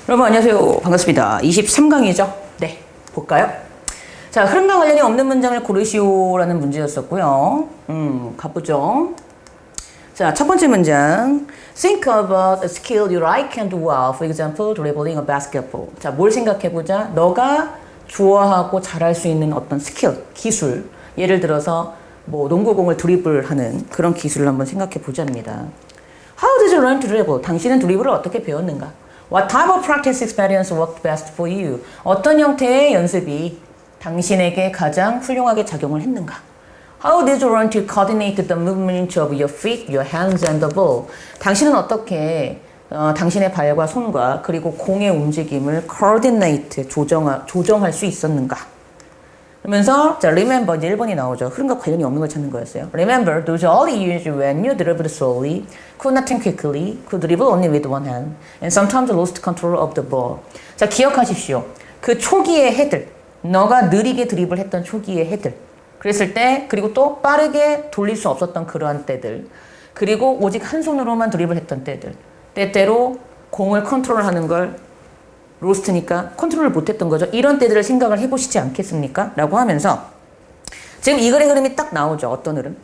여러분 안녕하세요. 반갑습니다. 23강이죠? 네, 볼까요? 자, 흐름과 관련이 없는 문장을 고르시오라는 문제였었고요. 가보죠. 자, 첫 번째 문장. Think about a skill you like and do well. For example, dribbling a basketball. 자, 뭘 생각해보자. 너가 좋아하고 잘할 수 있는 어떤 스킬, 기술. 예를 들어서 뭐 농구공을 드리블하는 그런 기술을 한번 생각해보자입니다. How did you learn to dribble? 당신은 드리블을 어떻게 배웠는가? What type of practice experience worked best for you? 어떤 형태의 연습이 당신에게 가장 훌륭하게 작용을 했는가? How did you learn to coordinate the movement of your feet, your hands and the ball? 당신은 어떻게 당신의 발과 손과 그리고 공의 움직임을 coordinate, 조정할 수 있었는가? 그러면서 자, remember 이제 1번이 나오죠. 흐름과 관련이 없는 걸 찾는 거였어요. Remember those early years when you dribbled slowly, could not think quickly, could dribble only with one hand, and sometimes lost control of the ball. 자, 기억하십시오. 그 초기의 해들, 너가 느리게 드리블 했던 초기의 해들. 그랬을 때, 그리고 또 빠르게 돌릴 수 없었던 그러한 때들. 그리고 오직 한 손으로만 드리블 했던 때들. 때때로 공을 컨트롤하는 걸 로스트니까 컨트롤을 못했던 거죠. 이런 때들을 생각을 해보시지 않겠습니까? 라고 하면서 지금 이 글의 흐름이 딱 나오죠. 어떤 흐름?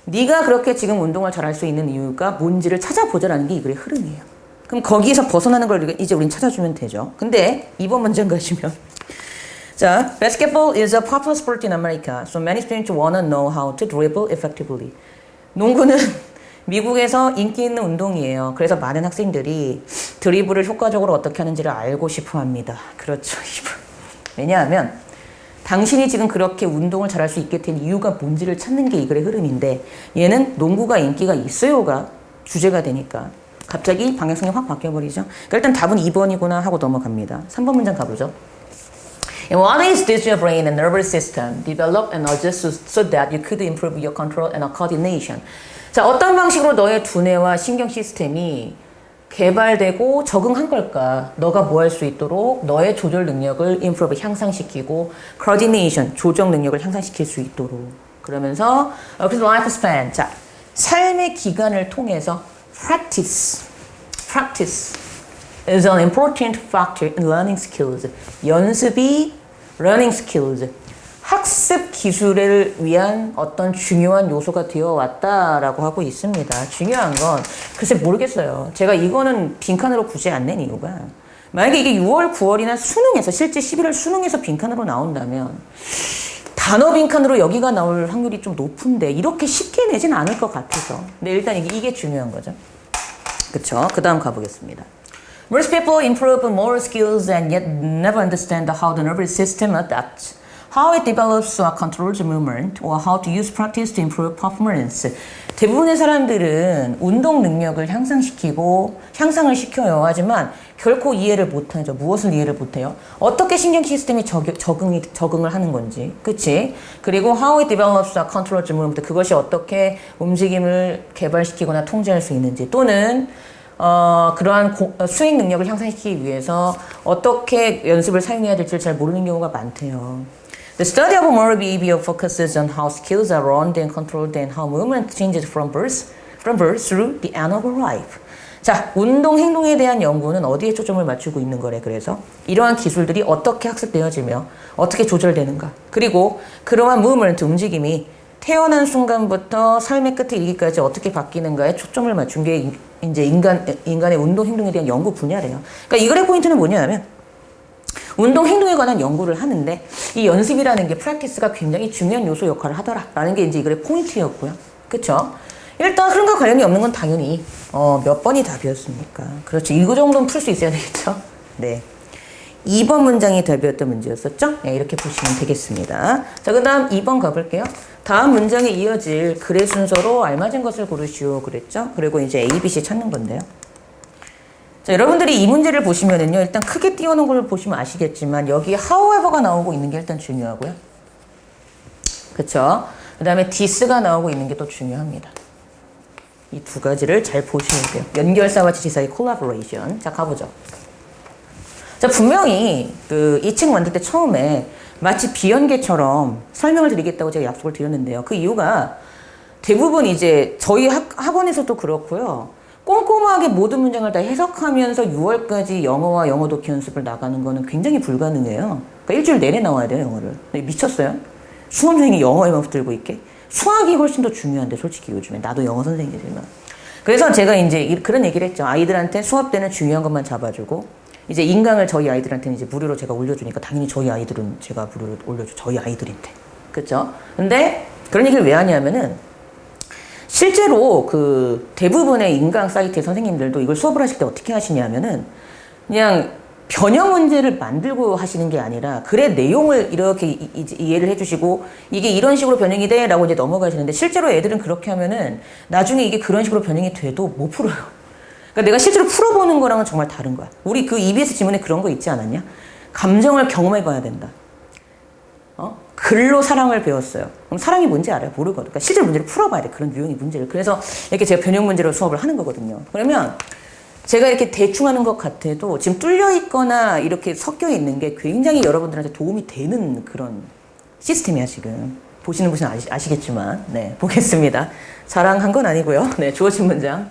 네가 그렇게 지금 운동을 잘할 수 있는 이유가 뭔지를 찾아보자라는 게 이 글의 흐름이에요. 그럼 거기에서 벗어나는 걸 이제 우린 찾아주면 되죠. 근데 2번 문장 가시면 자, basketball is a popular sport in America, so many students want to know how to dribble effectively. 농구는 미국에서 인기 있는 운동이에요. 그래서 많은 학생들이 드리블을 효과적으로 어떻게 하는지를 알고 싶어 합니다. 그렇죠. 왜냐하면 당신이 지금 그렇게 운동을 잘할 수 있게 된 이유가 뭔지를 찾는 게 이 글의 흐름인데 얘는 농구가 인기가 있어요가 주제가 되니까 갑자기 방향성이 확 바뀌어버리죠. 그러니까 일단 답은 2번이구나 하고 넘어갑니다. 3번 문장 가보죠. In what ways did your brain and nervous system develop and adjust so that you could improve your control and coordination? 자, 어떤 방식으로 너의 두뇌와 신경 시스템이 개발되고 적응한 걸까? 너가 뭐 할 수 있도록 너의 조절 능력을 improve, 향상시키고 coordination, 조정 능력을 향상시킬 수 있도록. 그러면서 그래서 life span, 자, 삶의 기간을 통해서 practice is an important factor in learning skills. 연습이 learning skills. 학습 기술을 위한 어떤 중요한 요소가 되어 왔다라고 하고 있습니다. 중요한 건 글쎄 모르겠어요. 제가 이거는 빈칸으로 굳이 안 낸 이유가 만약에 이게 6월, 9월이나 수능에서 실제 11월 수능에서 빈칸으로 나온다면 단어 빈칸으로 여기가 나올 확률이 좀 높은데 이렇게 쉽게 내진 않을 것 같아서 근데 일단 이게 중요한 거죠. 그쵸? 그 다음 가보겠습니다. Most people improve more skills and yet never understand how the nervous system adapts. How it develops or controls movement, or how to use practice to improve performance. 대부분의 사람들은 운동 능력을 향상을 시켜요. 하지만 결코 이해를 못하죠. 무엇을 이해를 못해요? 어떻게 신경 시스템이 적응을 하는 건지. 그치? 그리고 how it develops or controls movement. 그것이 어떻게 움직임을 개발시키거나 통제할 수 있는지. 또는 그러한 스윙 능력을 향상시키기 위해서 어떻게 연습을 사용해야 될지 잘 모르는 경우가 많대요. The study of motor behavior focuses on how skills are learned and controlled and how movement changes from birth through the end of life. 자, 운동 행동에 대한 연구는 어디에 초점을 맞추고 있는 거래. 그래서 이러한 기술들이 어떻게 학습되어지며 어떻게 조절되는가. 그리고 그러한 무브먼트 움직임이 태어난 순간부터 삶의 끝에 이르기까지 어떻게 바뀌는가에 초점을 맞춘 게 이제 인간의 운동 행동에 대한 연구 분야래요. 그러니까 이 글의 포인트는 뭐냐면 운동 행동에 관한 연구를 하는데 이 연습이라는 게 프랙티스가 굉장히 중요한 요소 역할을 하더라라는 게 이제 이 글의 포인트였고요. 그렇죠? 일단 흐름과 관련이 없는 건 당연히 몇 번이 답이었습니까? 그렇죠. 이거 정도는 풀 수 있어야 되겠죠? 네. 2번 문장이 답이었던 문제였었죠? 네, 이렇게 보시면 되겠습니다. 자, 그 다음 2번 가볼게요. 다음 문장에 이어질 글의 순서로 알맞은 것을 고르시오 그랬죠? 그리고 이제 A, B, C 찾는 건데요. 자, 여러분들이 이 문제를 보시면은요, 일단 크게 띄워놓은 걸 보시면 아시겠지만, 여기 however가 나오고 있는 게 일단 중요하고요. 그쵸? 그 다음에 this가 나오고 있는 게 또 중요합니다. 이 두 가지를 잘 보시면 돼요. 연결사와 지시사의 collaboration. 자, 가보죠. 자, 분명히 이 책 만들 때 처음에 마치 비연계처럼 설명을 드리겠다고 제가 약속을 드렸는데요. 그 이유가 대부분 이제 저희 학원에서도 그렇고요. 꼼꼼하게 모든 문장을 다 해석하면서 6월까지 영어와 영어 독해 연습을 나가는 거는 굉장히 불가능해요. 그러니까 일주일 내내 나와야 돼요, 영어를. 미쳤어요? 수험생이 영어에만 붙들고 있게? 수학이 훨씬 더 중요한데, 솔직히 요즘에. 나도 영어 선생님이지만. 그래서 제가 이제 그런 얘기를 했죠. 아이들한테 수업 때는 중요한 것만 잡아주고, 이제 인강을 저희 아이들한테는 이제 무료로 제가 올려주니까 당연히 저희 아이들은 제가 무료로 올려줘. 저희 아이들인데. 그쵸? 근데 그런 얘기를 왜 하냐면은, 실제로 그 대부분의 인강 사이트의 선생님들도 이걸 수업을 하실 때 어떻게 하시냐면은 그냥 변형 문제를 만들고 하시는 게 아니라 글의 내용을 이렇게 이해를 해주시고 이게 이런 식으로 변형이 돼 라고 이제 넘어가시는데 실제로 애들은 그렇게 하면은 나중에 이게 그런 식으로 변형이 돼도 못 풀어요. 그러니까 내가 실제로 풀어보는 거랑은 정말 다른 거야. 우리 그 EBS 지문에 그런 거 있지 않았냐? 감정을 경험해 봐야 된다. 글로 사랑을 배웠어요. 그럼 사랑이 뭔지 알아요? 모르거든. 그러니까 실제 문제를 풀어봐야 돼. 그런 유형의 문제를. 그래서 이렇게 제가 변형 문제로 수업을 하는 거거든요. 그러면 제가 이렇게 대충 하는 것 같아도 지금 뚫려 있거나 이렇게 섞여 있는 게 굉장히 여러분들한테 도움이 되는 그런 시스템이야, 지금. 보시는 분은 아시겠지만. 네, 보겠습니다. 자랑한 건 아니고요. 네, 주어진 문장.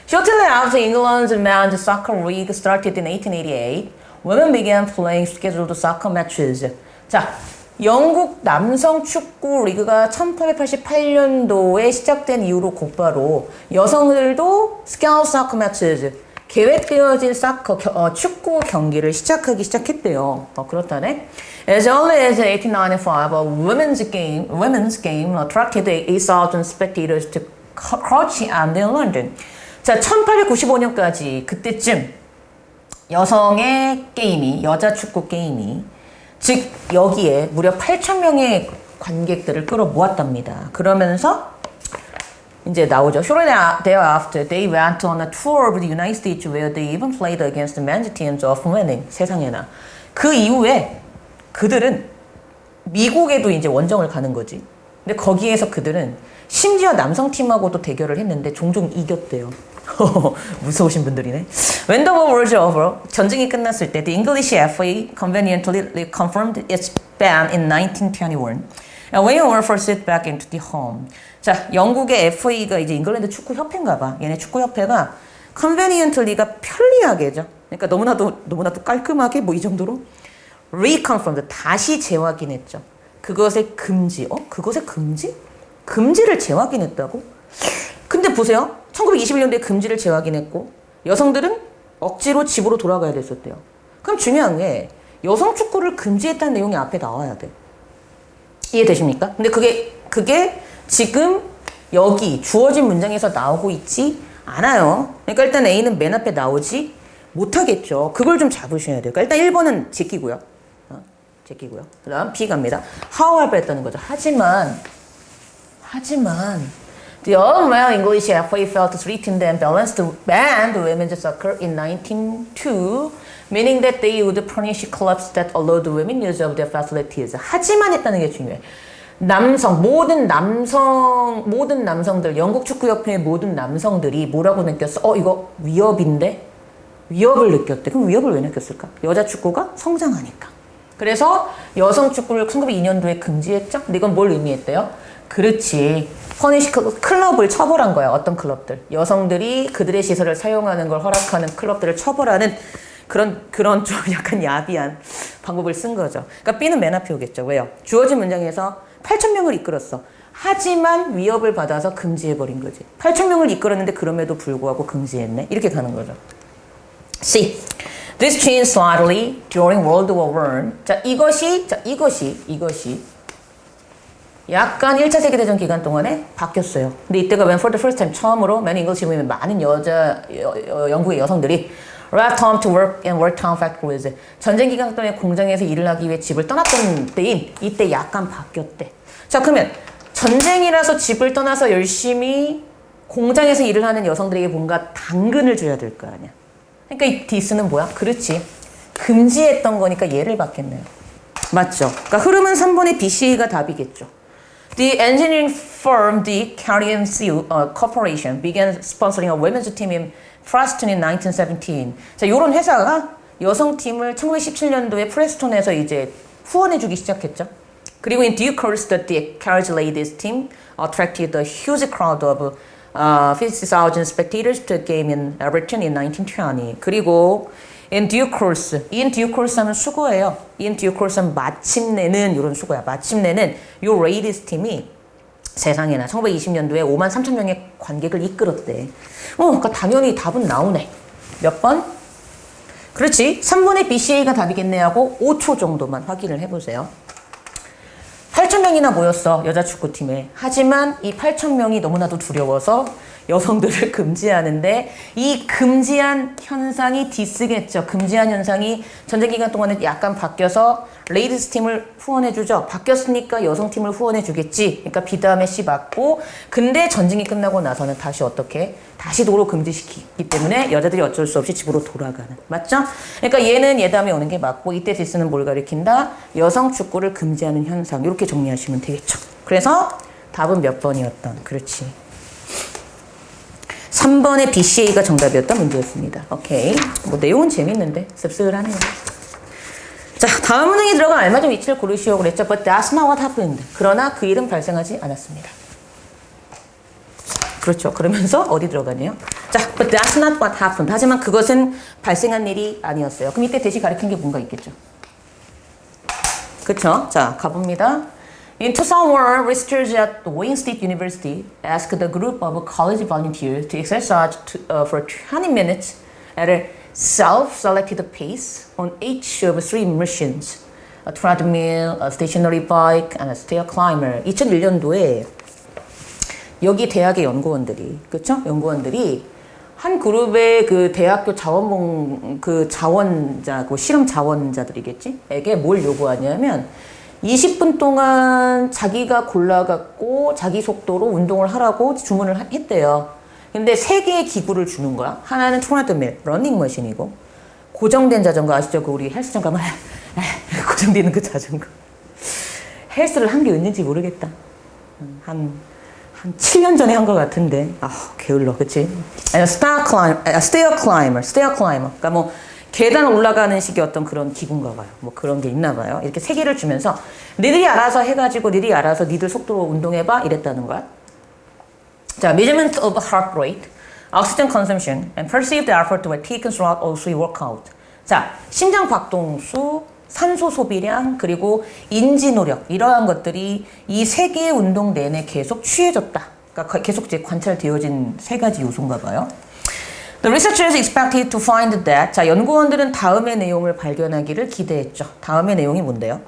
Shortly after England's men's soccer league started in 1888, women began playing scheduled soccer matches. 자, 영국 남성 축구 리그가 1888년도에 시작된 이후로 곧바로 여성들도 스카우트 사커 매치즈 계획되어진 축구 경기를 시작했대요. 그렇다네. As early as 1895, a women's game attracted 8,000 spectators to Crouch End in London. 자, 1895년까지 그때쯤 여성의 게임이 여자 축구 게임이 즉 여기에 무려 8,000명의 관객들을 끌어모았답니다. 그러면서 이제 나오죠. Shortly thereafter, they went on a tour of the United States where they even played against the men's teams of winning. 세상에나. 그 이후에 그들은 미국에도 이제 원정을 가는 거지. 근데 거기에서 그들은 심지어 남성 팀하고도 대결을 했는데 종종 이겼대요. 무서우신 분들이네. When the war was over, 전쟁이 끝났을 때, the English FA conveniently confirmed its ban in 1921. And women were forced back into the home. 자, 영국의 FA가 이제 잉글랜드 축구 협회인가 봐. 얘네 축구 협회가 conveniently가 편리하게죠. 그러니까 너무나도 깔끔하게 뭐 이 정도로 reconfirmed 다시 재확인했죠. 그것의 금지. 그것의 금지? 금지를 재확인했다고? 근데 보세요. 1921년도에 금지를 재확인했고 여성들은 억지로 집으로 돌아가야 됐었대요. 그럼 중요한 게 여성 축구를 금지했다는 내용이 앞에 나와야 돼. 이해되십니까? 근데 그게 지금 여기 주어진 문장에서 나오고 있지 않아요. 그러니까 일단 A는 맨 앞에 나오지 못하겠죠. 그걸 좀 잡으셔야 돼요. 그러니까 일단 1번은 제끼고요. 제끼고요. 그 다음 B 갑니다. However 했다는 거죠. 하지만 The all-male English FA felt threatened and balanced banned women's soccer in 1902, meaning that they would punish clubs that allowed women use of their facilities. 하지만 했다는 게 중요해. 모든 남성들, 영국 축구협회의 모든 남성들이 뭐라고 느꼈어? 이거 위협인데? 위협을 느꼈대. 그럼 위협을 왜 느꼈을까? 여자 축구가 성장하니까. 그래서 여성 축구를 1902년도에 금지했죠? 근데 이건 뭘 의미했대요? 그렇지. 퍼니시 클럽을 처벌한 거야. 어떤 클럽들. 여성들이 그들의 시설을 사용하는 걸 허락하는 클럽들을 처벌하는 그런 좀 약간 야비한 방법을 쓴 거죠. 그러니까 B는 맨 앞에 오겠죠. 왜요? 주어진 문장에서 8,000명을 이끌었어. 하지만 위협을 받아서 금지해버린 거지. 8,000명을 이끌었는데 그럼에도 불구하고 금지했네. 이렇게 가는 거죠. C. This changed slightly during World War I. 자, 이것이 약간 1차 세계대전 기간 동안에 바뀌었어요. 근데 이때가 when for the first time 처음으로 many English women, 많은 영국의 여성들이 left home to work and worked on factories. 전쟁 기간 동안에 공장에서 일을 하기 위해 집을 떠났던 때인 이때 약간 바뀌었대. 자, 그러면 전쟁이라서 집을 떠나서 열심히 공장에서 일을 하는 여성들에게 뭔가 당근을 줘야 될 거 아니야. 그러니까 이 this는 뭐야? 그렇지. 금지했던 거니까 얘를 받겠네요. 맞죠? 그러니까 흐름은 3번의 BC가 답이겠죠. The engineering firm, the Carrion Sea Corporation, began sponsoring a women's team in Preston in 1917. 자, 이런 회사가 여성팀을 1917년도에 프레스톤에서 이제 후원해주기 시작했죠. 그리고 in due course, the carriage ladies team attracted a huge crowd of 50,000 spectators to a game in Everton in 1920. 그리고 in due course. in due course 하면 수고예요. in due course 하면 마침내는 이런 수고야. 마침내는 요 레이디스 팀이 세상에나 1920년도에 53,000명의 관객을 이끌었대. 그러니까 당연히 답은 나오네. 몇 번? 그렇지. 3번의 BCA가 답이겠네 하고 5초 정도만 확인을 해보세요. 8,000명이나 모였어. 여자 축구팀에. 하지만 이 8,000명이 너무나도 두려워서 여성들을 금지하는데 이 금지한 현상이 디스겠죠. 금지한 현상이 전쟁 기간 동안에 약간 바뀌어서 레이디스 팀을 후원해주죠. 바뀌었으니까 여성 팀을 후원해주겠지. 그러니까 B 다음에 C 맞고 근데 전쟁이 끝나고 나서는 다시 어떻게? 다시 도로 금지시키기 때문에 여자들이 어쩔 수 없이 집으로 돌아가는. 맞죠? 그러니까 얘는 얘 다음에 오는 게 맞고 이때 디스는 뭘 가리킨다? 여성 축구를 금지하는 현상. 이렇게 정리하시면 되겠죠. 그래서 답은 몇 번이었던. 그렇지. 3번의 BCA가 정답이었던 문제였습니다. 오케이. 뭐 내용은 재밌는데 씁쓸하네요. 자, 다음 문항에 들어간 알맞은 위치를 고르시오 그랬죠. But that's not what happened. 그러나 그 일은 발생하지 않았습니다. 그렇죠. 그러면서 어디 들어가네요? 자, but that's not what happened. 하지만 그것은 발생한 일이 아니었어요. 그럼 이때 대신 가리킨 게 뭔가 있겠죠. 그렇죠. 자, 가봅니다. In 2001, researchers at Wayne State University asked a group of college volunteers to exercise for 20 minutes at a self-selected pace on each of three machines, a treadmill, a stationary bike, and a stair climber. 2001년도에 여기 대학의 연구원들이, 그렇죠? 연구원들이 한 그룹의 그 대학교 자원자, 그 실험 자원자들이겠지? 에게 뭘 요구하냐면 20분 동안 자기가 골라갖고 자기 속도로 운동을 하라고 주문을 했대요. 근데 3개의 기구를 주는 거야. 하나는 트레드밀, 러닝머신이고 고정된 자전거 아시죠? 그 우리 헬스장 가면 고정되는 그 자전거. 헬스를 한 게 있는지 모르겠다. 한 7년 전에 한 것 같은데. 게을러, 그치? 스테어 클라이머. 그러니까 뭐 계단 올라가는 식의 어떤 그런 기구인가 봐요. 뭐 그런 게 있나 봐요. 이렇게 3개를 주면서 니들이 알아서 해가지고 니들이 알아서 니들 속도로 운동해봐 이랬다는 거야. 자, measurement of heart rate, oxygen consumption, and perceived effort were taken throughout all three workout. 자, 심장 박동수, 산소 소비량, 그리고 인지 노력 이러한 것들이 이 3개의 운동 내내 계속 취해졌다. 그러니까 계속 이제 관찰되어진 3가지 요소인가 봐요. The researchers expected to find that. 자, 연구원들은 다음의 내용을 발견하기를 기대했죠. 다음의 내용이 뭔데요?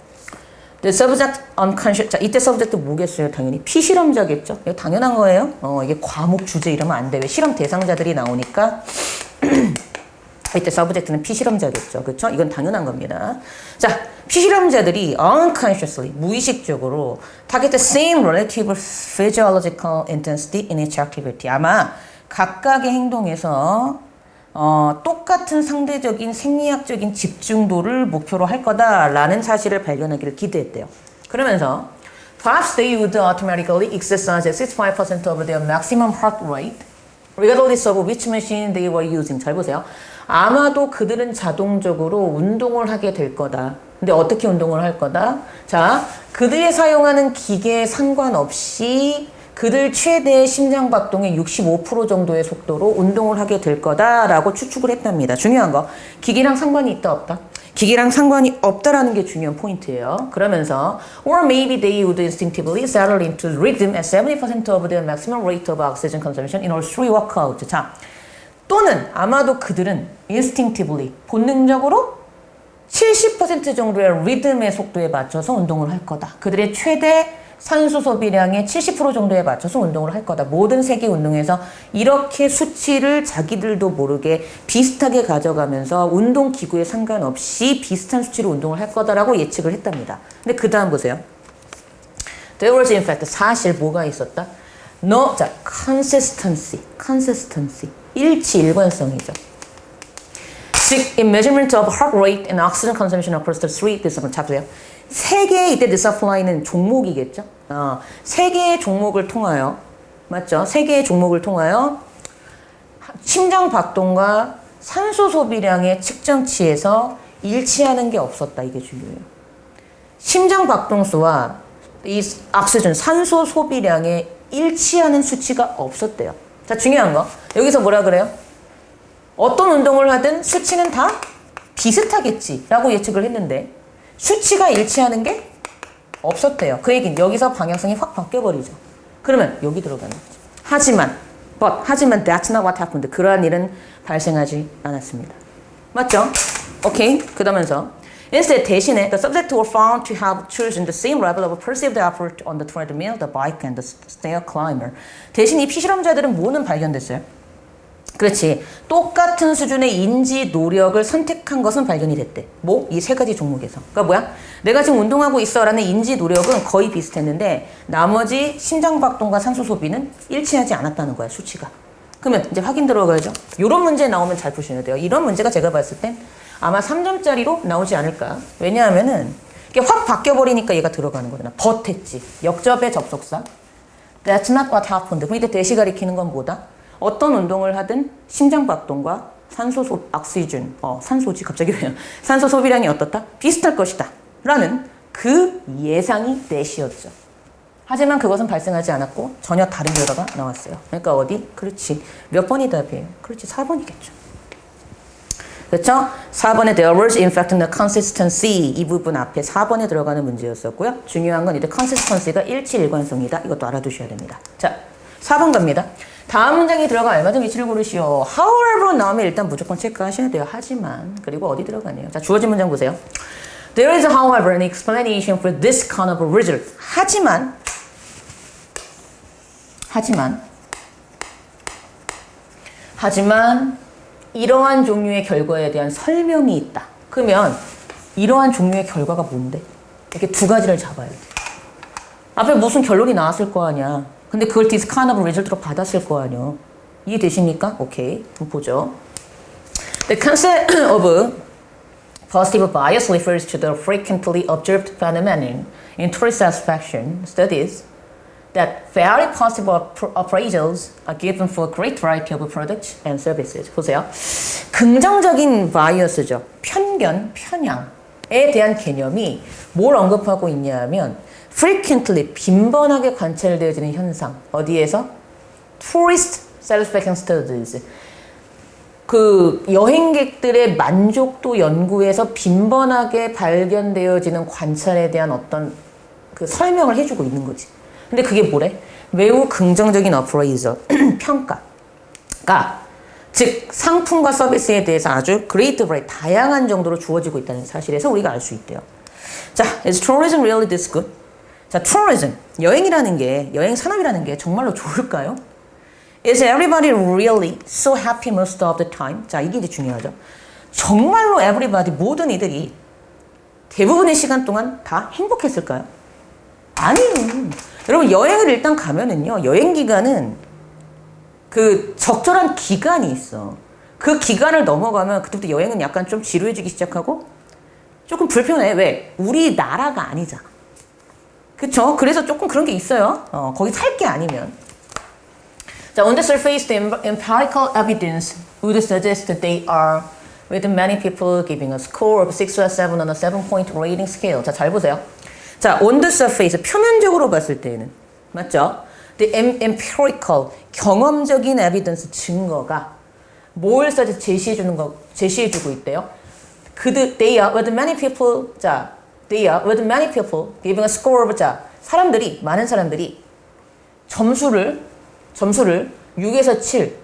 The subject unconscious. 자, 이때 subject 뭐겠어요? 당연히 피실험자겠죠. 이거 당연한 거예요. 이게 과목 주제 이러면 안 돼. 왜 실험 대상자들이 나오니까 이때 subject는 피실험자겠죠. 그렇죠? 이건 당연한 겁니다. 자, 피실험자들이 unconsciously, 무의식적으로 target the same relative physiological intensity in each activity. 아마 각각의 행동에서 똑같은 상대적인 생리학적인 집중도를 목표로 할 거다라는 사실을 발견하기를 기대했대요. 그러면서 perhaps they would automatically exercise at 65% of their maximum heart rate regardless of which machine they were using. 잘 보세요. 아마도 그들은 자동적으로 운동을 하게 될 거다. 근데 어떻게 운동을 할 거다? 자, 그들이 사용하는 기계에 상관없이 그들 최대 심장박동의 65% 정도의 속도로 운동을 하게 될 거다라고 추측을 했답니다. 중요한 거, 기계랑 상관이 있다 없다? 기계랑 상관이 없다라는 게 중요한 포인트예요. 그러면서 or maybe they would instinctively settle into rhythm at 70% of their maximum rate of oxygen consumption in all three workouts. 자, 또는 아마도 그들은 instinctively, 본능적으로 70% 정도의 리듬의 속도에 맞춰서 운동을 할 거다. 그들의 최대 산소 소비량의 70% 정도에 맞춰서 운동을 할 거다. 모든 세계 운동에서 이렇게 수치를 자기들도 모르게 비슷하게 가져가면서 운동 기구에 상관없이 비슷한 수치로 운동을 할 거다라고 예측을 했답니다. 근데 그 다음 보세요. There was in fact 사실 뭐가 있었다? 자, consistency. 일치, 일관성이죠. 즉, in measurement of heart rate and oxygen consumption across the three disciplines. 자, 보세요. 3개의 이때 디스플레이는 종목이겠죠. 3개의 종목을 통하여, 맞죠? 3개의 종목을 통하여 심장 박동과 산소 소비량의 측정치에서 일치하는 게 없었다. 이게 중요해요. 심장 박동수와 이 오xygen 산소 소비량에 일치하는 수치가 없었대요. 자, 중요한 거. 여기서 뭐라 그래요? 어떤 운동을 하든 수치는 다 비슷하겠지 라고 예측을 했는데 수치가 일치하는 게 없었대요. 그 얘기는 여기서 방향성이 확 바뀌어버리죠. 그러면 여기 들어가는 거죠. 하지만 that's not what happened. 그러한 일은 발생하지 않았습니다. 맞죠? 오케이. 그러면서 Instead, 대신에 the subjects were found to have chosen the same level of perceived effort on the treadmill, the bike, and the stair climber. 대신 이 피실험자들은 뭐는 발견됐어요? 그렇지. 똑같은 수준의 인지 노력을 선택한 것은 발견이 됐대. 뭐? 이 세 가지 종목에서. 그러니까 뭐야? 내가 지금 운동하고 있어 라는 인지 노력은 거의 비슷했는데 나머지 심장박동과 산소 소비는 일치하지 않았다는 거야, 수치가. 그러면 이제 확인 들어가야죠. 이런 문제 나오면 잘 보셔야 돼요. 이런 문제가 제가 봤을 땐 아마 3점짜리로 나오지 않을까. 왜냐하면은 이게 확 바뀌어버리니까 얘가 들어가는 거잖아. but 했지. 역접의 접속사. That's not what happened. 그럼 이때 대시 가리키는 건 뭐다? 어떤 운동을 하든 심장박동과 산소지 갑자기 왜요? 산소 소비량이 어떻다? 비슷할 것이다. 라는 그 예상이 대시였죠. 하지만 그것은 발생하지 않았고 전혀 다른 결과가 나왔어요. 그러니까 어디? 그렇지. 몇 번이 답이에요? 그렇지. 4번이겠죠. 그렇죠? 4번에 there was in fact no consistency 이 부분 앞에 4번에 들어가는 문제였었고요. 중요한 건 이때 consistency가 일치 일관성이다. 이것도 알아두셔야 됩니다. 자, 4번 갑니다. 다음 문장이 들어가 알맞은 위치를 고르시오. however 나오면 일단 무조건 체크하셔야 돼요. 하지만 그리고 어디 들어가네요. 자, 주어진 문장 보세요. There is however an explanation for this kind of result. 하지만 이러한 종류의 결과에 대한 설명이 있다. 그러면 이러한 종류의 결과가 뭔데? 이렇게 두 가지를 잡아야 돼. 앞에 무슨 결론이 나왔을 거 아니야. 근데 그걸 this kind of result로 받았을 거 아니야. 이해되십니까? 오케이. 그럼 보죠. The concept of positive bias refers to the frequently observed phenomenon in tourist satisfaction studies that very possible appraisals are given for a great variety of products and services. 보세요. 긍정적인 바이어스죠. 편견, 편향에 대한 개념이 뭘 언급하고 있냐면 frequently, 빈번하게 관찰되어지는 현상. 어디에서? Tourist satisfaction studies. 그 여행객들의 만족도 연구에서 빈번하게 발견되어지는 관찰에 대한 어떤 그 설명을 해주고 있는 거지. 근데 그게 뭐래? 매우 긍정적인 appraisal, 평가가 즉 상품과 서비스에 대해서 아주 great variety, 다양한 정도로 주어지고 있다는 사실에서 우리가 알 수 있대요. 자, is tourism really this good? 자, tourism, 여행이라는 게, 여행 산업이라는 게 정말로 좋을까요? Is everybody really so happy most of the time? 자, 이게 이제 중요하죠. 정말로 everybody, 모든 이들이 대부분의 시간 동안 다 행복했을까요? 아니요. 여러분, 여행을 일단 가면은요, 여행 기간은 그 적절한 기간이 있어. 그 기간을 넘어가면 그때부터 여행은 약간 좀 지루해지기 시작하고 조금 불편해. 왜? 우리나라가 아니잖아. 그쵸? 그래서 조금 그런 게 있어요. 거기 살 게 아니면. 자, on the surface, the empirical evidence would suggest that they are, with many people giving a score of 6 or 7 on a 7-point rating scale. 자, 잘 보세요. 자, on the surface, 표면적으로 봤을 때는, 맞죠? The empirical, 경험적인 evidence, 증거가 뭘 제시해주고 있대요? they are, with many people, 자, they are, with many people giving a score of, 자, 많은 사람들이 점수를 6에서 7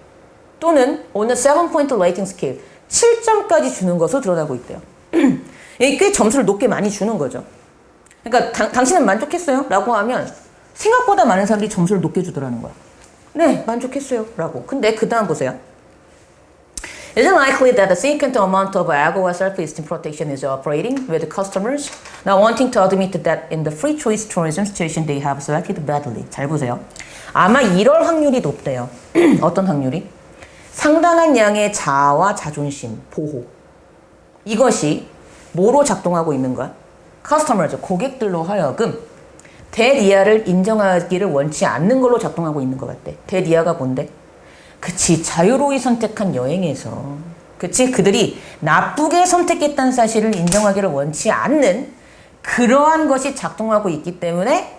또는 on a 7-point rating scale 7점까지 주는 것으로 드러나고 있대요. 이게 꽤 점수를 높게 많이 주는 거죠. 그러니까 당신은 만족했어요? 라고 하면 생각보다 많은 사람들이 점수를 높게 주더라는 거야. 네, 만족했어요. 라고. 근데 그 다음 보세요. Is it likely that a significant amount of ego self-esteem protection is operating with customers now wanting to admit that in the free choice tourism situation they have selected badly? 잘 보세요. 아마 이럴 확률이 높대요. 어떤 확률이? 상당한 양의 자아와 자존심, 보호. 이것이 뭐로 작동하고 있는 거야? 커스터머죠. 고객들로 하여금 대리아를 인정하기를 원치 않는 걸로 작동하고 있는 것 같대. 대리아가 뭔데? 그치, 자유로이 선택한 여행에서 그치, 그들이 나쁘게 선택했다는 사실을 인정하기를 원치 않는 그러한 것이 작동하고 있기 때문에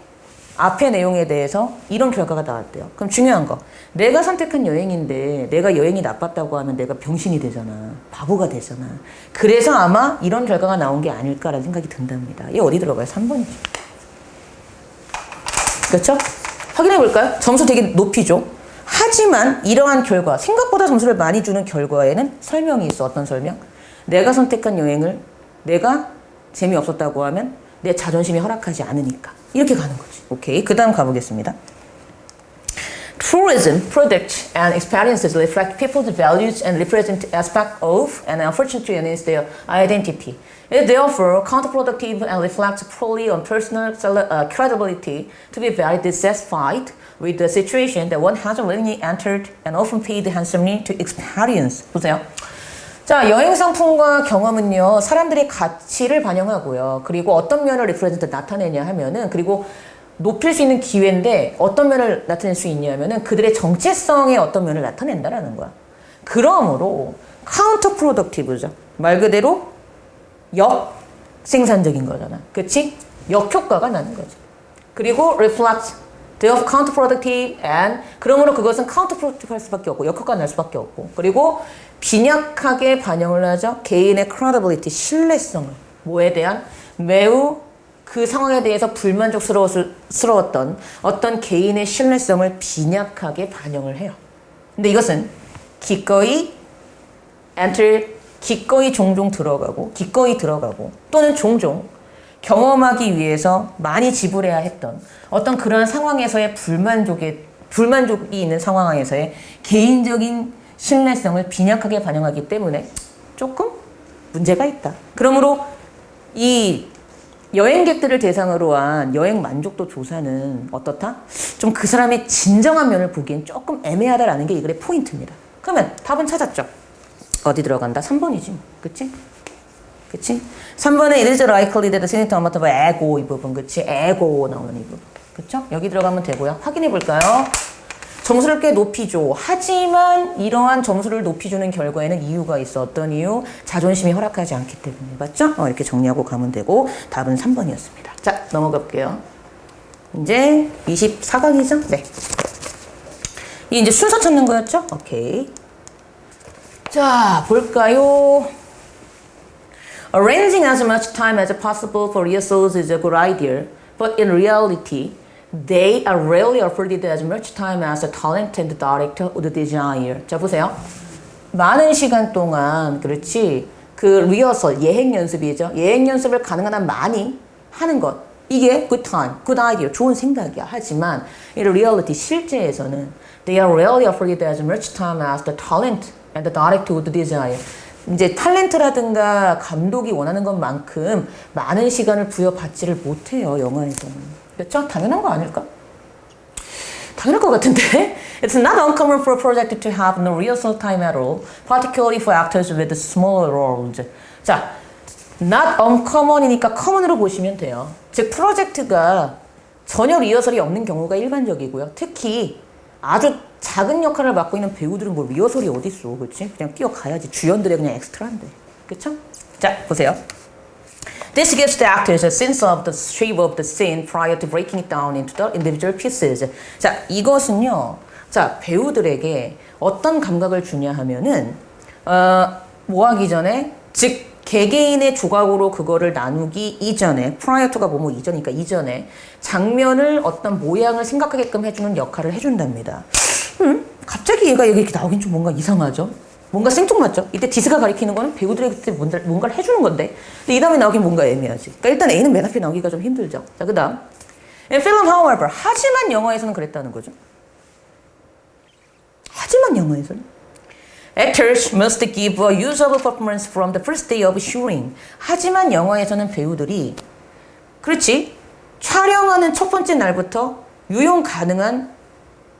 앞의 내용에 대해서 이런 결과가 나왔대요. 그럼 중요한 거. 내가 선택한 여행인데 내가 여행이 나빴다고 하면 내가 병신이 되잖아. 바보가 되잖아. 그래서 아마 이런 결과가 나온 게 아닐까라는 생각이 든답니다. 이게 어디 들어가요? 3번이죠. 그렇죠? 확인해 볼까요? 점수 되게 높이 줘. 하지만 이러한 결과, 생각보다 점수를 많이 주는 결과에는 설명이 있어. 어떤 설명? 내가 선택한 여행을 내가 재미없었다고 하면 내 자존심이 허락하지 않으니까. 이렇게 가는 거지. 오케이. 그 다음 가보겠습니다. Tourism products and experiences reflect people's values and represent aspects of and unfortunately is their identity. It therefore counterproductive and reflects poorly on personal credibility to be very dissatisfied with the situation that one has willingly entered and often paid handsomely to experience. 보세요. 자, 여행 상품과 경험은요, 사람들의 가치를 반영하고요. 그리고 어떤 면을 리프레젠트 나타내냐 하면은, 그리고 높일 수 있는 기회인데 어떤 면을 나타낼 수 있냐면은 그들의 정체성의 어떤 면을 나타낸다라는 거야. 그러므로 카운터 프로덕티브죠. 말 그대로 역생산적인 거잖아. 그치? 역효과가 나는 거죠. 그리고 reflect they are counterproductive and 그러므로 그것은 counterproductive 할 수밖에 없고 역효과가 날 수밖에 없고 그리고 빈약하게 반영을 하죠. 개인의 credibility, 신뢰성을 뭐에 대한 매우 그 상황에 대해서 불만족스러웠던 어떤 개인의 신뢰성을 빈약하게 반영을 해요. 근데 이것은 기꺼이 종종 들어가고 또는 종종 경험하기 위해서 많이 지불해야 했던 어떤 그러한 상황에서의 불만족이 있는 상황에서의 개인적인 신뢰성을 빈약하게 반영하기 때문에 조금 문제가 있다. 그러므로 이 여행객들을 대상으로 한 여행 만족도 조사는 어떻다? 좀 그 사람의 진정한 면을 보기엔 조금 애매하다라는 게 이 글의 포인트입니다. 그러면 답은 찾았죠? 어디 들어간다? 3번이지. 그치? 3번에 it is likely that the significant amount of ego 이 부분. 그치? ego 나오는 이 부분. 그쵸? 여기 들어가면 되고요. 확인해 볼까요? 점수를 꽤 높이 줘. 하지만 이러한 점수를 높이 주는 결과에는 이유가 있어. 어떤 이유? 자존심이 허락하지 않기 때문에. 맞죠? 이렇게 정리하고 가면 되고 답은 3번이었습니다. 자, 넘어가 볼게요. 이제 24강이죠? 네. 이 이제 순서 찾는 거였죠? 오케이. 자, 볼까요? Arranging as much time as possible for rehearsals is a good idea, but in reality, they are rarely afforded as much time as the talent and the director would desire. 자, 보세요. 많은 시간 동안, 그렇지, 그 리허설, 예행 연습이죠. 예행 연습을 가능한 한 많이 하는 것. 이게 good time, good idea, 좋은 생각이야. 하지만, in reality, 실제에서는 they are rarely afforded as much time as the talent and the director would desire. 이제 탤런트라든가 감독이 원하는 것만큼 많은 시간을 부여받지를 못해요, 영화에서는. 그렇죠? 당연한 거 아닐까? 당연할 것 같은데? It's not uncommon for a project to have no rehearsal time at all, particularly for actors with smaller roles. 자, not uncommon이니까 common으로 보시면 돼요. 즉, 프로젝트가 전혀 리허설이 없는 경우가 일반적이고요. 특히 아주 작은 역할을 맡고 있는 배우들은 뭐 리허설이 어딨어, 그렇지? 그냥 뛰어가야지. 주연들의 그냥 엑스트라인데. 그렇죠? 자, 보세요. This gives the actors a sense of the shape of the scene prior to breaking it down into the individual pieces. 자, 이것은요. 자, 배우들에게 어떤 감각을 주냐 하면은 뭐 하기 전에 즉 개개인의 조각으로 그거를 나누기 이전에 prior to가 뭐뭐 이전이니까 이전에 장면을 어떤 모양을 생각하게끔 해주는 역할을 해준답니다. 갑자기 얘가 여기 이렇게 나오긴 좀 뭔가 이상하죠? 뭔가 생뚱맞죠? 이때 디스가 가리키는 거는 배우들에게 그때 뭔가를 해주는 건데 근데 이 다음에 나오긴 뭔가 애매하지. 그러니까 일단 A는 맨 앞에 나오기가 좀 힘들죠. 자, 그 다음 In film, however, 하지만 영화에서는 그랬다는 거죠. 하지만 영화에서는 Actors must give a usable performance from the first day of shooting. 하지만 영화에서는 배우들이 그렇지 촬영하는 첫 번째 날부터 유용 가능한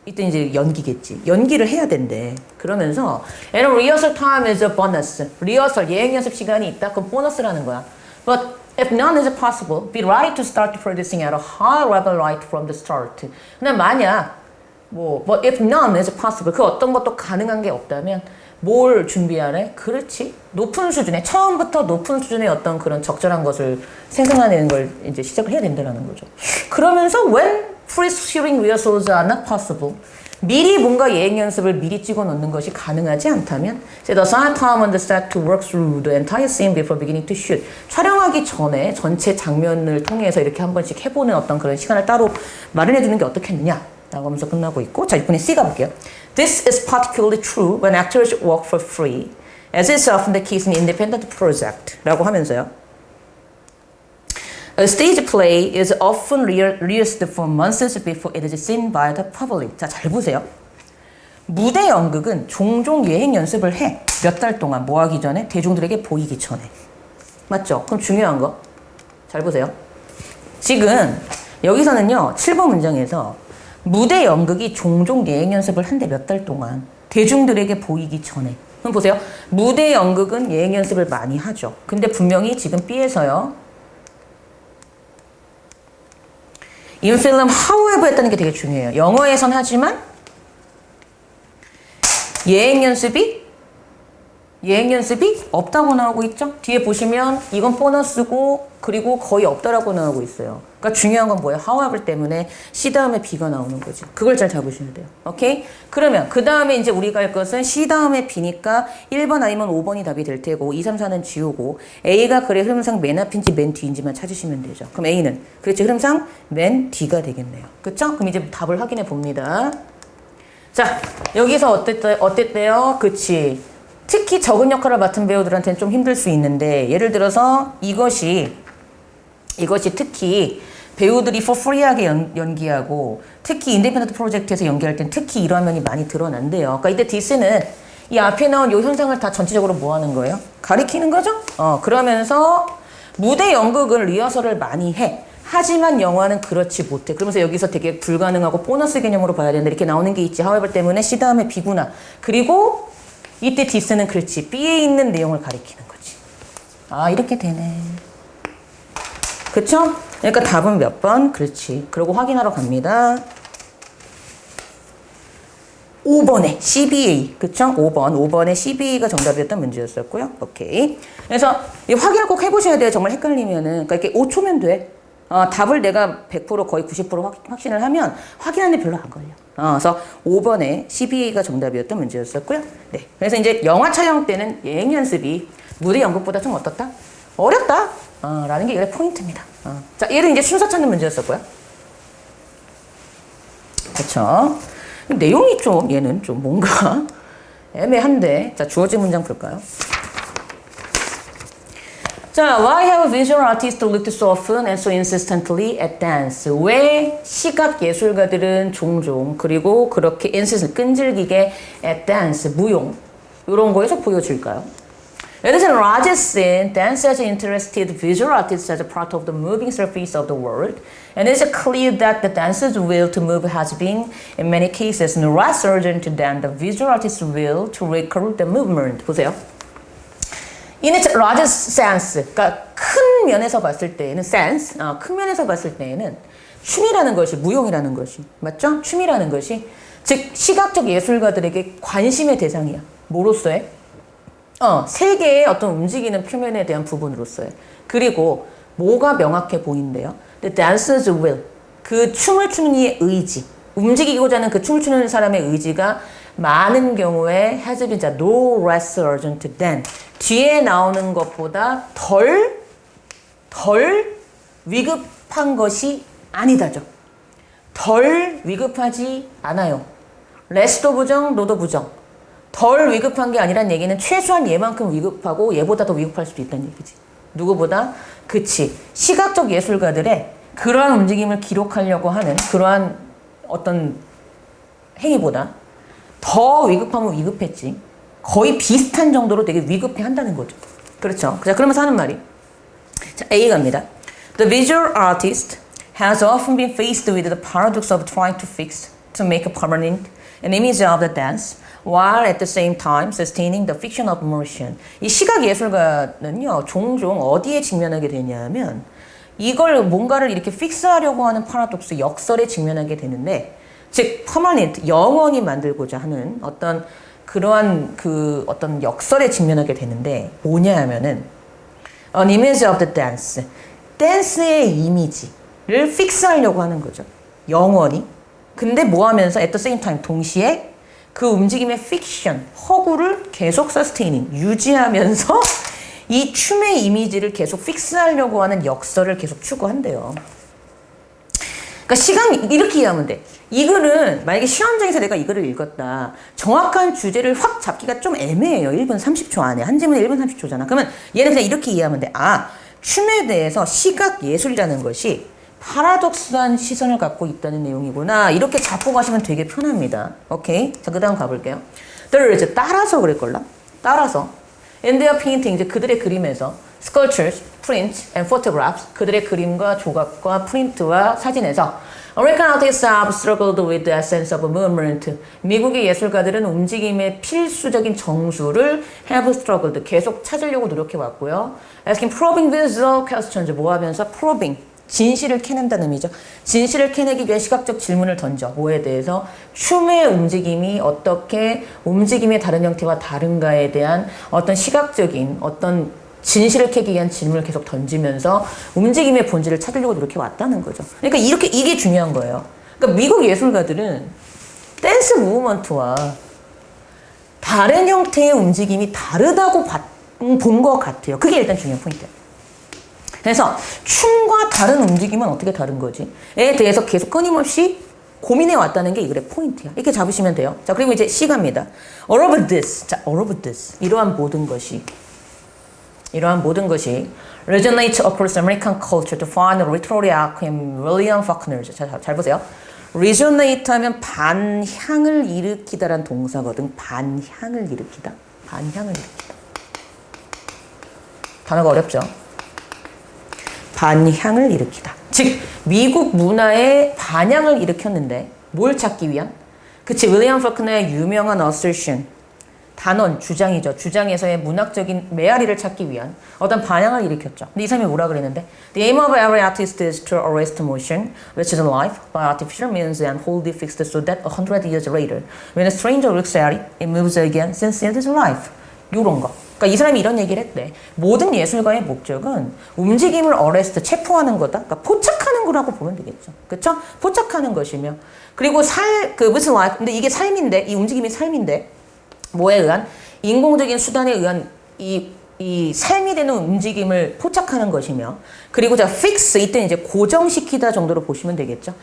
이때 이제 연기겠지. 연기를 해야 된대. 그러면서 and rehearsal time is a bonus. 리허설, 예행 연습 시간이 있다. 그건 보너스라는 거야. But if none is possible, be ready to start producing at a high level right from the start. 근데 만약 but if none is possible, 그 어떤 것도 가능한 게 없다면 뭘 준비하래? 그렇지. 높은 수준의 처음부터 높은 수준의 어떤 그런 적절한 것을 생성해내는 걸 이제 시작을 해야 된다는 거죠. 그러면서 when pre-shooting rehearsals are not possible. 미리 뭔가 예행 연습을 미리 찍어 놓는 것이 가능하지 않다면 say the assign time on the set to work through the entire scene before beginning to shoot. 촬영하기 전에 전체 장면을 통해서 이렇게 한 번씩 해보는 어떤 그런 시간을 따로 마련해 두는 게 어떻겠느냐 라고 하면서 끝나고 있고 자 이번에 C 가볼게요. This is particularly true when actors work for free as is often the case in independent project 라고 하면서요. A stage play is often rehearsed for months before it is seen by the public. 자, 잘 보세요. 무대 연극은 종종 예행 연습을 해. 몇 달 동안 뭐 하기 전에? 대중들에게 보이기 전에. 맞죠? 그럼 중요한 거. 잘 보세요. 지금 여기서는요. 7번 문장에서 무대 연극이 종종 예행 연습을 한대 몇 달 동안. 대중들에게 보이기 전에. 그럼 보세요. 무대 연극은 예행 연습을 많이 하죠. 근데 분명히 지금 B에서요. In film, however 했다는 게 되게 중요해요. 영어에선 하지만 예행 연습이 없다고 나오고 있죠? 뒤에 보시면 이건 보너스고 그리고 거의 없다라고 나오고 있어요. 그러니까 중요한 건 뭐예요? however 때문에 C 다음에 B가 나오는 거지. 그걸 잘 잡으셔야 돼요. 오케이? 그러면 그 다음에 이제 우리가 할 것은 C 다음에 B니까 1번 아니면 5번이 답이 될 테고 2, 3, 4는 지우고 A가 그래 흐름상 맨 앞인지 맨 뒤인지만 찾으시면 되죠. 그럼 A는 그렇지 흐름상 맨 뒤가 되겠네요. 그렇죠? 그럼 이제 답을 확인해 봅니다. 자 여기서 어땠대요? 그치? 특히 적은 역할을 맡은 배우들한테는 좀 힘들 수 있는데 예를 들어서 이것이 특히 배우들이 for free하게 연기하고 특히 인디펜던트 프로젝트에서 연기할 땐 특히 이러한 면이 많이 드러난대요. 그러니까 이때 디스는 이 앞에 나온 이 현상을 다 전체적으로 뭐 하는 거예요? 가리키는 거죠? 그러면서 무대 연극은 리허설을 많이 해. 하지만 영화는 그렇지 못해. 그러면서 여기서 되게 불가능하고 보너스 개념으로 봐야 되는데 이렇게 나오는 게 있지. however 때문에 C 다음에 B구나. 그리고 이때 디스는 그렇지. B에 있는 내용을 가리키는 거지. 아 이렇게 되네. 그쵸? 그러니까 답은 몇 번? 그렇지. 그러고 확인하러 갑니다. 5번에 CBA. 그쵸? 5번에 CBA가 정답이었던 문제였었고요. 오케이. 그래서 이 확인을 꼭 해보셔야 돼요. 정말 헷갈리면은. 그러니까 이렇게 5초면 돼. 답을 내가 100% 거의 90% 확신을 하면 확인하는데 별로 안 걸려. 그래서 5번에 CBA가 정답이었던 문제였었고요. 네. 그래서 이제 영화 촬영 때는 예행 연습이 무대 연극보다 좀 어떻다? 어렵다. 라는 게 이게 포인트입니다. 자, 얘는 이제 순서 찾는 문제였었고요. 그렇죠. 내용이 좀 얘는 좀 뭔가 애매한데. 자, 주어진 문장 볼까요? 자, why have visual artists looked so often and so insistently at dance? 왜 시각 예술가들은 종종 그리고 그렇게 끈질기게 at dance, 무용 이런 거에서 보여줄까요? It is a large scene, dance has interested visual artists as a part of the moving surface of the world, and it is clear that the dancer's will to move has been, in many cases, less urgent than the visual artist's will to record the movement. 보세요. In its large sense, 그러니까 큰 면에서 봤을 때에는 sense, 큰 면에서 봤을 때에는 춤이라는 것이 무용이라는 것이 맞죠? 춤이라는 것이 즉 시각적 예술가들에게 관심의 대상이야. 뭐로서의? 세계의 어떤 움직이는 표면에 대한 부분으로서의. 그리고 뭐가 명확해 보인대요? The dancer's will, 그 춤을 추는 이의 의지, 움직이고자 하는 그 춤을 추는 사람의 의지가 많은 경우에 has been no less urgent than 뒤에 나오는 것보다 덜 위급한 것이 아니다죠. 덜 위급하지 않아요. less도 부정, no도 부정. 덜 위급한 게 아니란 얘기는 최소한 얘만큼 위급하고 얘보다 더 위급할 수도 있다는 얘기지. 누구보다? 그치. 시각적 예술가들의 그러한 움직임을 기록하려고 하는 그러한 어떤 행위보다 더 위급하면 위급했지. 거의 비슷한 정도로 되게 위급해 한다는 거죠. 그렇죠. 자, 그러면서 하는 말이. 자, A 갑니다. The visual artist has often been faced with the paradox of trying to fix, to make a permanent an image of the dance, while at the same time sustaining the fiction of motion. 이 시각 예술가는요, 종종 어디에 직면하게 되냐면, 이걸 뭔가를 이렇게 픽스하려고 하는 파라독스, 역설에 직면하게 되는데, 즉, permanent, 영원히 만들고자 하는 어떤 그러한 어떤 역설에 직면하게 되는데, 뭐냐 하면은, an image of the dance, 댄스의 이미지를 픽스하려고 하는 거죠. 영원히. 근데 뭐 하면서 at the same time 동시에 그 움직임의 fiction, 허구를 계속 sustaining, 유지하면서 이 춤의 이미지를 계속 픽스하려고 하는 역설을 계속 추구한대요. 그러니까 시간 이렇게 이해하면 돼. 이 글은 만약에 시험장에서 내가 이 글을 읽었다. 정확한 주제를 확 잡기가 좀 애매해요. 1분 30초 안에. 한 지문에 1분 30초잖아. 그러면 얘는 그냥 이렇게 이해하면 돼. 아, 춤에 대해서 시각 예술이라는 것이 파라독스한 시선을 갖고 있다는 내용이구나. 이렇게 잡고 가시면 되게 편합니다. 오케이? 자, 그 다음 가볼게요. 이제 따라서 그랬걸라? 따라서. And their painting, 이제 그들의 그림에서 sculptures, prints, and photographs, 그들의 그림과 조각과 프린트와 사진에서 American artists have struggled with the essence of movement. 미국의 예술가들은 움직임의 필수적인 정수를 have struggled, 계속 찾으려고 노력해왔고요. Asking probing visual questions, 뭐 하면서 probing, 진실을 캐낸다는 의미죠. 진실을 캐내기 위한 시각적 질문을 던져. 뭐에 대해서? 춤의 움직임이 어떻게 움직임의 다른 형태와 다른가에 대한 어떤 시각적인 어떤 진실을 캐기 위한 질문을 계속 던지면서 움직임의 본질을 찾으려고 노력해 왔다는 거죠. 그러니까 이게 중요한 거예요. 그러니까 미국 예술가들은 댄스 무브먼트와 다른 형태의 움직임이 다르다고 본 것 같아요. 그게 일단 중요한 포인트예요. 그래서 춤과 다른 움직임은 어떻게 다른 거지? 에 대해서 계속 끊임없이 고민해 왔다는 게 이 글의 포인트야. 이렇게 잡으시면 돼요. 자, 그리고 이제 시가입니다. All of this. 자, all of this. 이러한 모든 것이 resonate across American culture to find literary acquaint William Faulkner. 자, 잘 보세요. resonate 하면 반향을 일으키다라는 동사거든. 반향을 일으키다. 단어가 어렵죠? 반향을 일으키다. 즉 미국 문화에 반향을 일으켰는데 뭘 찾기 위한? 그치, 윌리엄 퍼크너의 유명한 assertion, 단언, 주장이죠. 주장에서의 문학적인 메아리를 찾기 위한 어떤 반향을 일으켰죠. 근데 이 사람이 뭐라 그랬는데 The aim of every artist is to arrest motion, which is life, by artificial means and hold it fixed so that 100 years later, when a stranger looks at it, it moves again since it is life. 요런 거. 그러니까 이 사람이 이런 얘기를 했대. 모든 예술가의 목적은 움직임을 어레스트, 체포하는 거다. 그러니까 포착하는 거라고 보면 되겠죠. 그렇죠? 포착하는 것이며. 그리고 무슨 life. 근데 이게 삶인데, 이 움직임이 삶인데, 뭐에 의한? 인공적인 수단에 의한 이 삶이 되는 움직임을 포착하는 것이며, 그리고 자, fix, 이때 이제 고정시키다 정도로 보시면 되겠죠.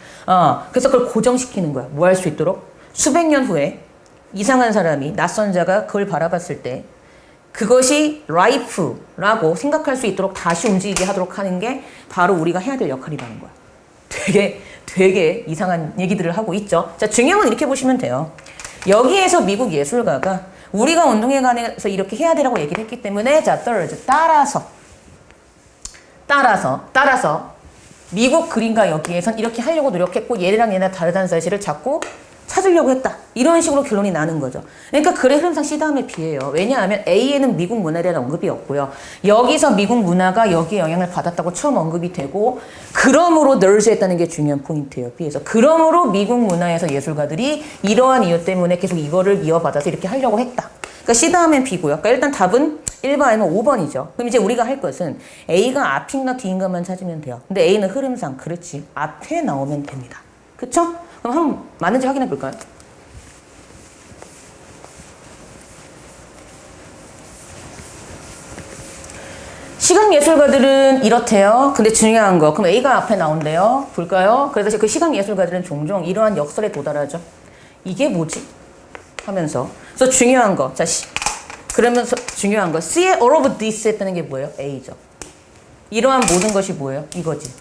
그래서 그걸 고정시키는 거야. 뭐 할 수 있도록? 수백 년 후에 이상한 사람이, 낯선 자가 그걸 바라봤을 때, 그것이 life라고 생각할 수 있도록 다시 움직이게 하도록 하는 게 바로 우리가 해야 될 역할이라는 거야. 되게 이상한 얘기들을 하고 있죠. 자, 중요한 건 이렇게 보시면 돼요. 여기에서 미국 예술가가 우리가 운동에 관해서 이렇게 해야 되라고 얘기를 했기 때문에 자, 따라서 미국 그림가 여기에선 이렇게 하려고 노력했고 얘랑 다르다는 사실을 자꾸 찾으려고 했다. 이런 식으로 결론이 나는 거죠. 그러니까 글의 흐름상 C 다음에 B예요. 왜냐하면 A에는 미국 문화에 대한 언급이 없고요. 여기서 미국 문화가 여기에 영향을 받았다고 처음 언급이 되고 그러므로 널즈했다는 게 중요한 포인트예요. B에서. 그러므로 미국 문화에서 예술가들이 이러한 이유 때문에 계속 이거를 이어받아서 이렇게 하려고 했다. 그러니까 C 다음엔 B고요. 그러니까 일단 답은 1번 아니면 5번이죠. 그럼 이제 우리가 할 것은 A가 앞인가 뒤인가만 찾으면 돼요. 근데 A는 흐름상 그렇지. 앞에 나오면 됩니다. 그쵸? 그럼 한번 맞는지 확인해 볼까요? 시각예술가들은 이렇대요. 근데 중요한 거. 그럼 A가 앞에 나온대요. 볼까요? 그래서 그 시각예술가들은 종종 이러한 역설에 도달하죠. 이게 뭐지? 하면서. 그래서 중요한 거. 자, 그러면서 중요한 거. C에 all of this 했다는 게 뭐예요? A죠. 이러한 모든 것이 뭐예요? 이거지.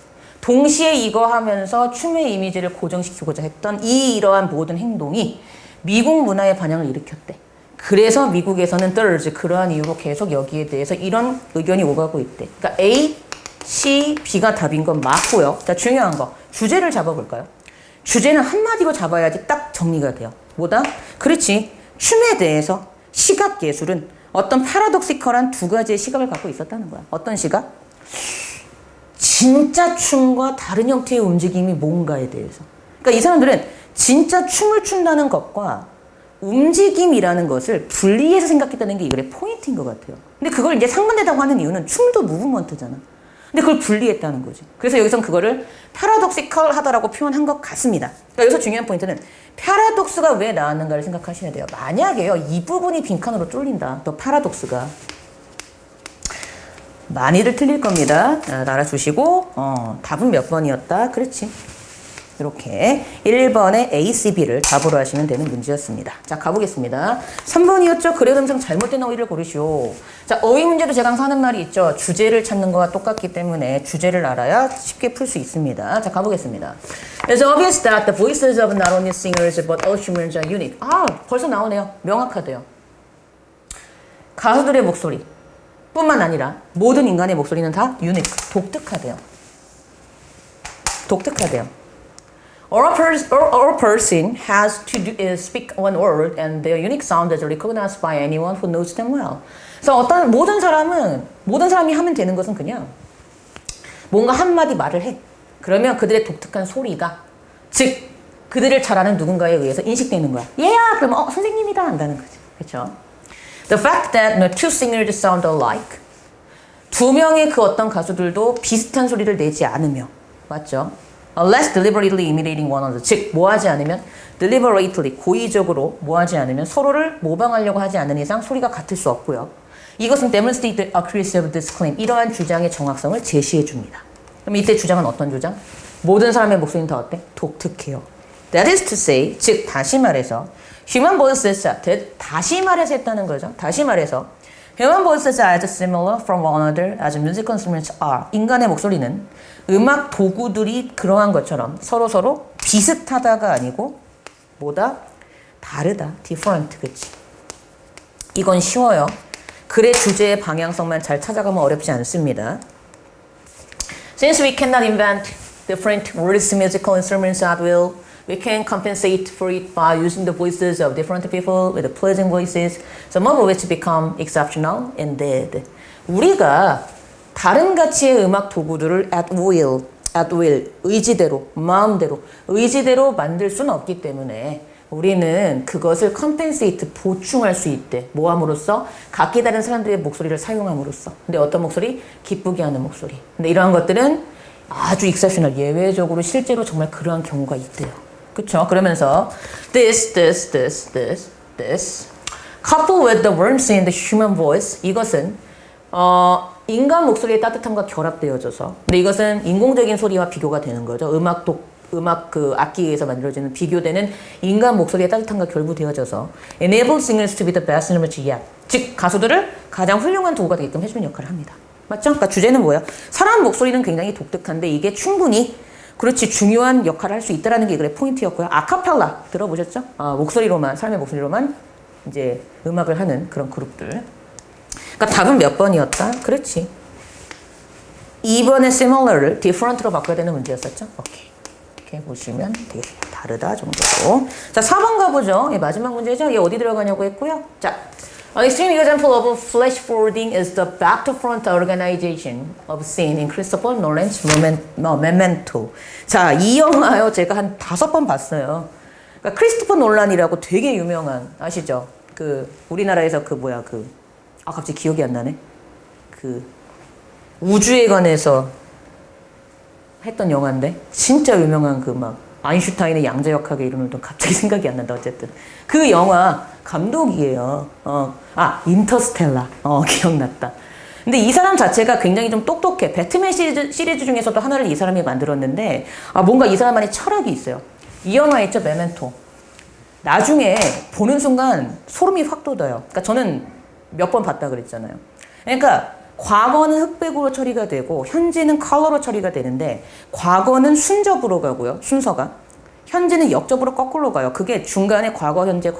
동시에 이거 하면서 춤의 이미지를 고정시키고자 했던 이러한 모든 행동이 미국 문화의 반향을 일으켰대. 그래서 미국에서는 그러한 이유로 계속 여기에 대해서 이런 의견이 오가고 있대. 그러니까 A, C, B가 답인 건 맞고요. 자, 중요한 거. 주제를 잡아볼까요? 주제는 한마디로 잡아야지 딱 정리가 돼요. 뭐다? 그렇지. 춤에 대해서 시각예술은 어떤 파라독시컬한 두 가지의 시각을 갖고 있었다는 거야. 어떤 시각? 진짜 춤과 다른 형태의 움직임이 뭔가에 대해서. 그러니까 이 사람들은 진짜 춤을 춘다는 것과 움직임이라는 것을 분리해서 생각했다는 게 이 글의 포인트인 것 같아요. 근데 그걸 이제 상반되다고 하는 이유는 춤도 무브먼트잖아. 근데 그걸 분리했다는 거지. 그래서 여기선 그거를 paradoxical하다라고 표현한 것 같습니다. 그러니까 여기서 중요한 포인트는 paradox가 왜 나왔는가를 생각하셔야 돼요. 만약에요, 이 부분이 빈칸으로 뚫린다. 또 paradox가 많이들 틀릴 겁니다. 알아주시고 답은 몇 번이었다? 그렇지. 이렇게 1번의 A, C, B를 답으로 하시면 되는 문제였습니다. 자, 가보겠습니다. 3번이었죠. 그래 음성 잘못된 어휘를 고르시오. 자, 어휘 문제도 제가 항상 하는 말이 있죠. 주제를 찾는 거와 똑같기 때문에 주제를 알아야 쉽게 풀 수 있습니다. 자, 가보겠습니다. It's obvious that the voices of not only singers but all humans are unique. 아, 벌써 나오네요. 명확하대요. 가수들의 목소리 뿐만 아니라 모든 인간의 목소리는 다 unique, 독특하대요. 독특하대요. Or a person has to speak one word and their unique sound is recognized by anyone who knows them well. 그래서 모든 사람이 하면 되는 것은 그냥 뭔가 한마디 말을 해. 그러면 그들의 독특한 소리가, 즉 그들을 잘 아는 누군가에 의해서 인식되는 거야. 얘야! 그러면 선생님이다 한다는 거지. 그렇죠? The fact that no two singers sound alike. 두 명의 그 어떤 가수들도 비슷한 소리를 내지 않으며, 맞죠? Unless deliberately imitating one another. 즉, 뭐하지 않으면 deliberately, 고의적으로 뭐하지 않으면 서로를 모방하려고 하지 않는 이상 소리가 같을 수 없고요. 이것은 demonstrate the accuracy of this claim. 이러한 주장의 정확성을 제시해 줍니다. 그럼 이때 주장은 어떤 주장? 모든 사람의 목소리는 다 어때? 독특해요. That is to say, 즉 다시 말해서 human voices, 다시 말해서 했다는 거죠. 다시 말해서 human voices are as similar from one another as musical instruments are. 인간의 목소리는 음악 도구들이 그러한 것처럼 서로 비슷하다가 아니고 뭐다? 다르다. different. 그치? 이건 쉬워요. 글의 주제의 방향성만 잘 찾아가면 어렵지 않습니다. Since we cannot invent different words, musical instruments at will, we can compensate for it by using the voices of different people with pleasing voices, some of which become exceptional indeed. 우리가 다른 가치의 음악 도구들을 at will, 의지대로, 마음대로, 의지대로 만들 수는 없기 때문에 우리는 그것을 compensate, 보충할 수 있대. 뭐 함으로써? 각기 다른 사람들의 목소리를 사용함으로써. 근데 어떤 목소리? 기쁘게 하는 목소리. 근데 이러한 것들은 아주 exceptional, 예외적으로 실제로 정말 그러한 경우가 있대요. 그쵸? 그러면서 this coupled with the warmth in the human voice, 이것은 인간 목소리의 따뜻함과 결합되어져서, 근데 이것은 인공적인 소리와 비교가 되는 거죠. 음악 그 악기에서 만들어지는 비교되는 인간 목소리의 따뜻함과 결부되어져서 enable singers to be the best instruments yet. 즉 가수들을 가장 훌륭한 도구가 되게끔 해주는 역할을 합니다. 맞죠? 그러니까 주제는 뭐야? 사람 목소리는 굉장히 독특한데 이게 충분히 그렇지 중요한 역할을 할 수 있다라는 게 이 글의 포인트였고요. 아카펠라 들어보셨죠? 목소리로만, 삶의 목소리로만 이제 음악을 하는 그런 그룹들. 그러니까 답은 몇 번이었다? 그렇지. 2번의 similar를 different로 바꿔야 되는 문제였었죠? 오케이. 이렇게 보시면 되겠습니다. 다르다 정도로. 자, 4번 가보죠. 예, 마지막 문제죠. 얘 어디 들어가냐고 했고요. 자, An extreme example of flash forwarding is the back-to-front organization of scene in Christopher Nolan's Memento. 자, 이 영화요. 제가 한 5번 봤어요. 그러니까 크리스토퍼 놀란이라고 되게 유명한, 아시죠? 우리나라에서 갑자기 기억이 안 나네. 우주에 관해서 했던 영화인데 진짜 유명한 아인슈타인의 양자역학의 이름도 갑자기 생각이 안 난다. 어쨌든 그 영화 감독이에요. 인터스텔라. 기억났다. 근데 이 사람 자체가 굉장히 좀 똑똑해. 배트맨 시리즈 중에서도 하나를 이 사람이 만들었는데 뭔가 이 사람만의 철학이 있어요. 이 영화 있죠, 메멘토. 나중에 보는 순간 소름이 확 돋아요. 그러니까 저는 몇 번 봤다 그랬잖아요. 그러니까 과거는 흑백으로 처리가 되고 현재는 컬러로 처리가 되는데 과거는 순접으로 가고요. 순서가. 현재는 역접으로 거꾸로 가요. 그게 중간에 과거, 현재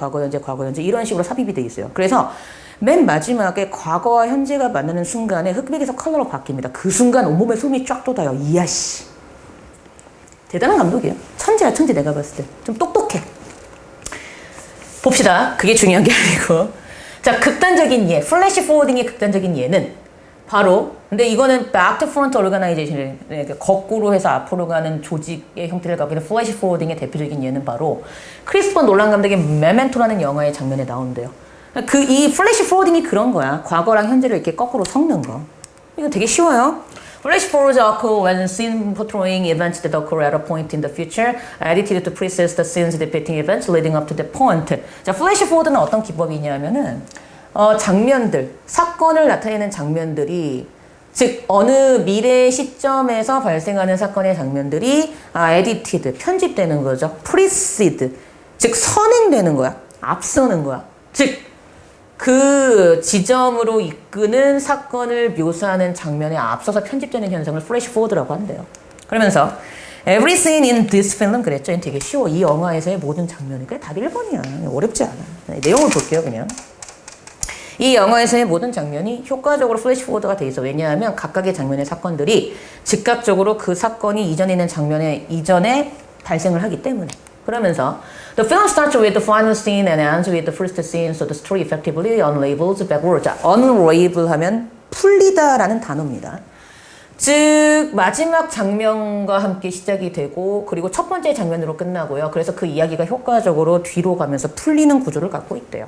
이런 식으로 삽입이 돼 있어요. 그래서 맨 마지막에 과거와 현재가 만나는 순간에 흑백에서 컬러로 바뀝니다. 그 순간 온몸에 소름이 쫙 돋아요. 이야 씨. 대단한 감독이에요. 천재야, 천재. 내가 봤을 때. 좀 똑똑해. 봅시다. 그게 중요한 게 아니고. 자, 극단적인 예. 플래시 포워딩의 극단적인 예는 바로, 근데 이거는 back to front organization, 거꾸로 해서 앞으로 가는 조직의 형태를 갖고 있는 플래시 포워딩의 대표적인 예는 바로 크리스토퍼 놀란 감독의 메멘토라는 영화의 장면에 나오는데요. 이 플래시 포워딩이 그런 거야. 과거랑 현재를 이렇게 거꾸로 섞는 거. 이거 되게 쉬워요. Flash forwards occur when scene portraying events that occur at a point in the future, edited to precede the scenes depicting events leading up to that point. 자, flash forward는 어떤 기법이냐면은 장면들, 사건을 나타내는 장면들이 즉 어느 미래 시점에서 발생하는 사건의 장면들이 edited, 편집되는 거죠. precede, 즉 선행되는 거야. 앞서는 거야. 즉 그 지점으로 이끄는 사건을 묘사하는 장면에 앞서서 편집되는 현상을 flash forward라고 한대요. 그러면서 every scene in this film 그랬죠. 되게 쉬워. 이 영화에서의 모든 장면이 그래 답이 1번이야. 어렵지 않아. 내용을 볼게요, 그냥. 이 영화에서의 모든 장면이 효과적으로 플래시 포워드가 돼 있어. 왜냐하면 각각의 장면의 사건들이 즉각적으로 그 사건이 이전에 있는 장면에 이전에 발생을 하기 때문에. 그러면서 The film starts with the final scene and ends with the first scene, so the story effectively unravels backwards. 자, unravel 하면 풀리다라는 단어입니다. 즉 마지막 장면과 함께 시작이 되고 그리고 첫 번째 장면으로 끝나고요. 그래서 그 이야기가 효과적으로 뒤로 가면서 풀리는 구조를 갖고 있대요.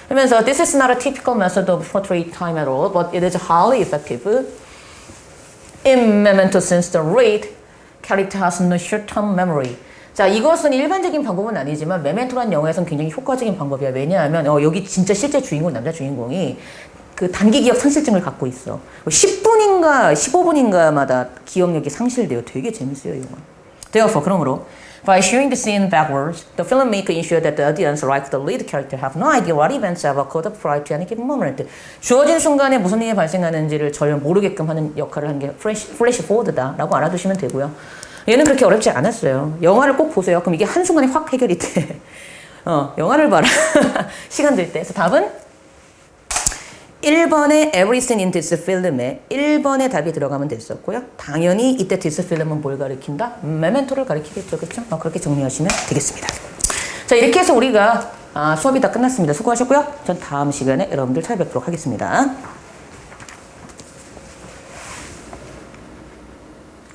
그러면서 This is not a typical method of portrait time at all, but it is highly effective. In Memento since the read, character has no short-term memory. 자, 이것은 일반적인 방법은 아니지만 메멘토라는 영화에서는 굉장히 효과적인 방법이야. 왜냐하면 여기 진짜 실제 주인공, 남자 주인공이 그 단기 기억 상실증을 갖고 있어. 10분인가 15분인가마다 기억력이 상실돼요. 되게 재밌어요, 이 영화. Therefore, 그러므로 by showing the scene backwards, the filmmaker ensures that the audience, like the lead character, have no idea what events have occurred prior to any given moment. 주어진 순간에 무슨 일이 발생하는지를 전혀 모르게끔 하는 역할을 하는 게 플래시 포워드다라고 알아두시면 되고요. 얘는 그렇게 어렵지 않았어요. 영화를 꼭 보세요. 그럼 이게 한순간에 확 해결이 돼. 영화를 봐라. 시간 될 때. 그래서 답은 1번의 Everything in this film에 1번의 답이 들어가면 됐었고요. 당연히 이때 this film은 뭘 가리킨다? 메멘토를 가리키겠죠. 그렇죠? 그렇게 정리하시면 되겠습니다. 자, 이렇게 해서 우리가 수업이 다 끝났습니다. 수고하셨고요. 전 다음 시간에 여러분들 찾아뵙도록 하겠습니다.